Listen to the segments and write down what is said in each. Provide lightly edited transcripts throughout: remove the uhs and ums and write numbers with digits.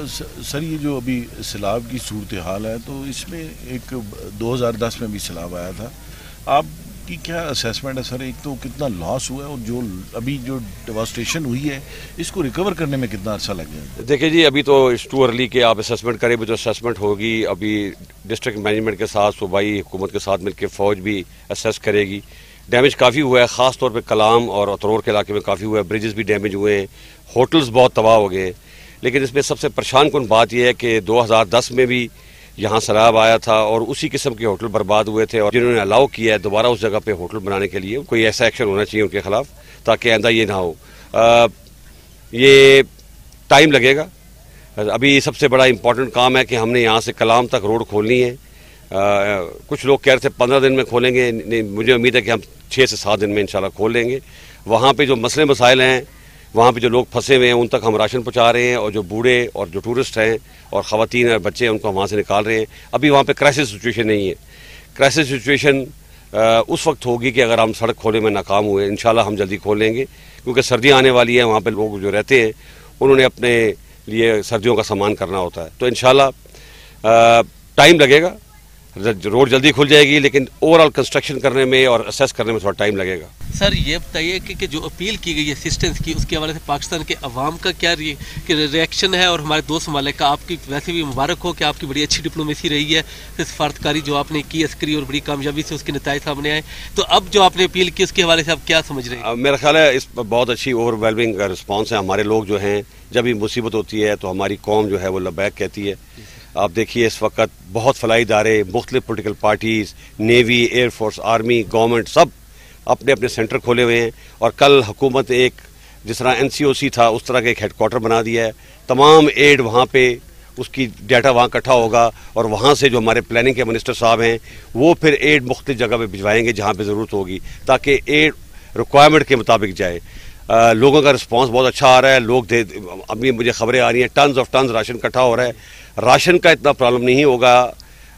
Sir ये जो अभी सैलाब की सूरत हाल है तो इसमें एक 2010 में भी सैलाब आया था, आपकी क्या असेसमेंट है सर? एक तो कितना लॉस हुआ है और जो अभी जो डेवास्टेशन हुई है इसको रिकवर करने में कितना अर्सा लग गया? देखिए जी, अभी तो इट्स टू अर्ली कि आप असेसमेंट करें, भी तो असेसमेंट होगी अभी डिस्ट्रिक्ट मैनेजमेंट के साथ, सूबाई हुकूमत के साथ मिलकर फ़ौज भी असेस करेगी। डैमेज काफ़ी हुआ है, ख़ास तौर पे कलाम और अतरौर के इलाके में काफ़ी हुआ है, ब्रिजेस भी डैमेज हुए हैं, होटल्स बहुत तबाह हो गए। लेकिन इसमें सबसे परेशान कुन बात यह है कि 2010 में भी यहाँ सैलाब आया था और उसी किस्म के होटल बर्बाद हुए थे, और जिन्होंने अलाउ किया है दोबारा उस जगह पे होटल बनाने के लिए, कोई ऐसा एक्शन होना चाहिए उनके खिलाफ ताकि आइंदा ये ना हो। ये टाइम लगेगा। अभी सबसे बड़ा इम्पोर्टेंट काम है कि हमने यहाँ से कलाम तक रोड खोलनी है। कुछ लोग कह रहे थे 15 दिन में खोलेंगे, नहीं, मुझे उम्मीद है कि हम 6 से 7 दिन में इंशाल्लाह खोल लेंगे। वहाँ पे जो मसले मसाइल हैं, वहाँ पे जो लोग फंसे हुए हैं उन तक हम राशन पहुँचा रहे हैं, और जो बूढ़े और जो टूरिस्ट हैं और ख़वातीन और बच्चे हैं उनको वहाँ से निकाल रहे हैं। अभी वहाँ पे क्राइसिस सिचुएशन नहीं है। क्राइसिस सिचुएशन उस वक्त होगी कि अगर हम सड़क खोलने में नाकाम हुए। इंशाल्लाह हम जल्दी खोल लेंगे, क्योंकि सर्दियाँ आने वाली हैं। वहाँ पर लोग जो रहते हैं उन्होंने अपने लिए सर्दियों का सामान करना होता है, तो इंशाल्लाह टाइम लगेगा। रोड जल्दी खुल जाएगी, लेकिन ओवरऑल कंस्ट्रक्शन करने में और असेस करने में थोड़ा टाइम लगेगा। सर ये बताइए कि जो अपील की गई है असिस्टेंस की, उसके हवाले से पाकिस्तान के अवाम का क्या रिएक्शन है, और हमारे दोस्त ममालिक का? आपकी वैसे भी मुबारक हो कि आपकी बड़ी अच्छी डिप्लोमेसी रही है, सफारतकारी जो आपने की अस्करी और बड़ी कामयाबी से उसके नतीजे सामने आए। तो अब जो आपने अपील की उसके हवाले से आप क्या समझ रहे हैं? मेरा ख्याल है इस बहुत अच्छी ओवरवेलमिंग रिस्पॉन्स है। हमारे लोग जो हैं, जब भी मुसीबत होती है तो हमारी कौम जो है वो लबैक कहती है। आप देखिए इस वक्त बहुत फलाई इदारे, मुख्तलिफ political parties, navy, air force, army, government सब अपने अपने सेंटर खोले हुए हैं। और कल हुकूमत एक जिस तरह NCOC था उस तरह का एक हेडक्वार्टर बना दिया है। तमाम एड वहाँ पे, उसकी डाटा वहाँ इकट्ठा होगा, और वहाँ से जो हमारे प्लानिंग के मिनिस्टर साहब हैं वो फिर एड मुख्तलिफ जगह पे भिजवाएंगे जहाँ पे ज़रूरत होगी, ताकि एड रिक्वायरमेंट के मुताबिक जाए। लोगों का रिस्पांस बहुत अच्छा आ रहा है। लोग अभी मुझे खबरें आ रही हैं टन्स ऑफ टन्स राशन इकट्ठा हो रहा है। राशन का इतना प्रॉब्लम नहीं होगा,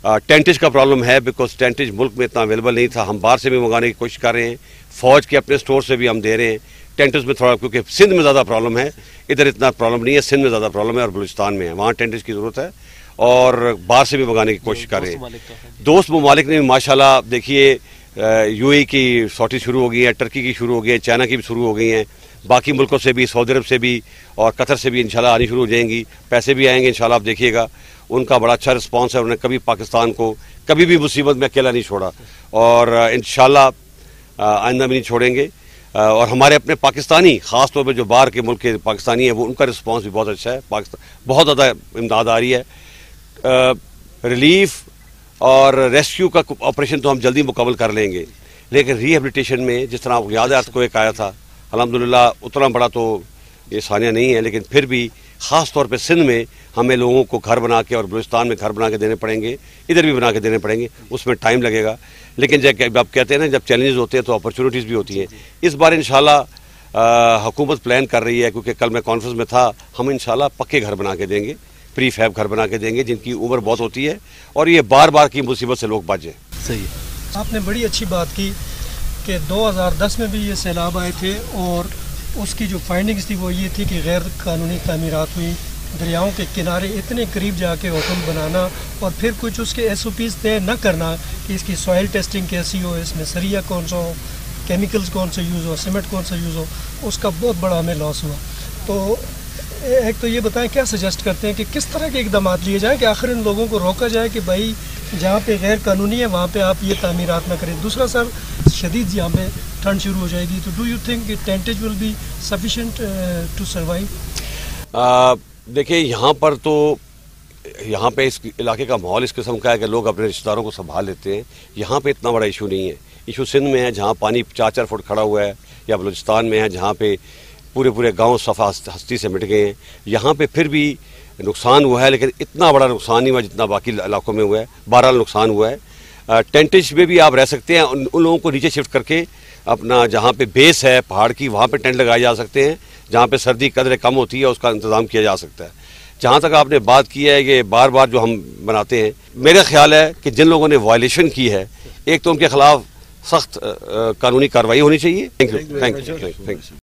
टेंटेज का प्रॉब्लम है, बिकॉज टेंटेज मुल्क में इतना अवेलेबल नहीं था। हम बाहर से भी मंगाने की कोशिश कर रहे हैं, फ़ौज के अपने स्टोर से भी हम दे रहे हैं। टेंटेज में थोड़ा, क्योंकि सिंध में ज़्यादा प्रॉब्लम है, इधर इतना प्रॉब्लम नहीं है। सिंध में ज़्यादा प्रॉब्लम है और बलूचिस्तान में है, वहाँ टेंटेज की ज़रूरत है, और बाहर से भी मंगाने की कोशिश कर रहे हैं। दोस्त ममालिक ने भी माशाल्लाह देखिए UAE की सॉटी शुरू हो गई है, टर्की की शुरू हो गई है, चाइना की भी शुरू हो गई हैं, बाकी मुल्कों से भी, सऊदी अरब से भी और कतर से भी इंशाल्लाह आनी शुरू हो जाएंगी। पैसे भी आएंगे इंशाल्लाह। आप देखिएगा उनका बड़ा अच्छा रिस्पांस है। उन्होंने कभी पाकिस्तान को कभी भी मुसीबत में अकेला नहीं छोड़ा, और इंशाल्लाह आइंदा भी नहीं छोड़ेंगे। और हमारे अपने पाकिस्तानी, ख़ास तौर पर जो बाहर के मुल्क के पाकिस्तानी हैं, वो उनका रिस्पांस भी बहुत अच्छा है। पाकिस्तान बहुत ज़्यादा इमदाद आ रही है। रिलीफ और रेस्क्यू का ऑपरेशन तो हम जल्दी मुकम्मल कर लेंगे, लेकिन रिहेबिलिटेशन में जिस तरह आपको याद है आपको एक आया था, अल्हम्दुलिल्लाह उतना बड़ा तो ये सानिया नहीं है, लेकिन फिर भी ख़ास तौर पे सिंध में हमें लोगों को घर बना के और बलूचिस्तान में घर बना के देने पड़ेंगे, इधर भी बना के देने पड़ेंगे। उसमें टाइम लगेगा, लेकिन जब आप कहते हैं ना, जब चैलेंजेस होते हैं तो अपॉर्चुनिटीज़ भी होती हैं। इस बार इंशाल्लाह हुकूमत प्लान कर रही है, क्योंकि कल मैं कॉन्फ्रेंस में था, हम इंशाल्लाह पक्के घर बना के देंगे, प्री फैब घर बना के देंगे, जिनकी उम्र बहुत होती है और ये बार बार की मुसीबत से लोग बच जाएं। सही है। आपने बड़ी अच्छी बात की कि 2010 में भी ये सैलाब आए थे, और उसकी जो फाइंडिंग्स थी वो ये थी कि गैर कानूनी तामीरात हुई, दरियाओं के किनारे इतने करीब जाके होटल बनाना, और फिर कुछ उसके SOPs तय न करना कि इसकी सॉइल टेस्टिंग कैसी हो, इसमें सरिया कौन सा हो, केमिकल्स कौन सा यूज़ हो, सीमेंट कौन सा यूज़ हो, उसका बहुत बड़ा हमें लॉस हुआ। तो एक तो ये बताएं, क्या सजेस्ट करते हैं कि किस तरह के इकदाम लिए जाएँ कि आखिर इन लोगों को रोका जाए कि भाई जहाँ पे गैर कानूनी है वहाँ पे आप ये तामीरात ना करें। दूसरा सर, शदीद यहाँ पे ठंड शुरू हो जाएगी, तो do you think tentage will be sufficient to survive? देखिए यहाँ पर तो, यहाँ पे इस इलाके का माहौल इस किस्म का है कि लोग अपने रिश्तेदारों को संभाल लेते हैं। यहाँ पे इतना बड़ा इशू नहीं है। इशू सिंध में है, जहाँ पानी 4-4 फुट खड़ा हुआ है, या बलूचिस्तान में है जहाँ पे पूरे गांव सफ़ा हस्ती से मिट गए हैं। यहाँ पे फिर भी नुकसान हुआ है, लेकिन इतना बड़ा नुकसान नहीं हुआ जितना बाकी इलाकों में हुआ है। 12 नुकसान हुआ है। टेंटेज में भी आप रह सकते हैं, उन लोगों को नीचे शिफ्ट करके अपना जहाँ पे बेस है पहाड़ की, वहाँ पे टेंट लगाए जा सकते हैं, जहाँ पे सर्दी कदर कम होती है उसका इंतज़ाम किया जा सकता है। जहाँ तक आपने बात की है कि बार बार जो हम बनाते हैं, मेरा ख्याल है कि जिन लोगों ने वायलेशन की है, एक तो उनके खिलाफ सख्त कानूनी कार्रवाई होनी चाहिए। Thank you.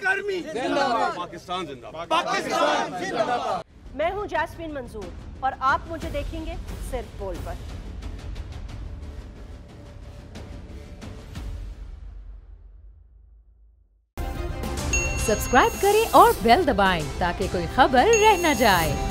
कर्मी जिंदाबाद, पाकिस्तान जिंदाबाद, पाकिस्तान जिंदाबाद। मैं हूं जैस्मीन मंजूर और आप मुझे देखेंगे सिर्फ बोल पर। सब्सक्राइब करें और बेल दबाएं ताकि कोई खबर रह न जाए।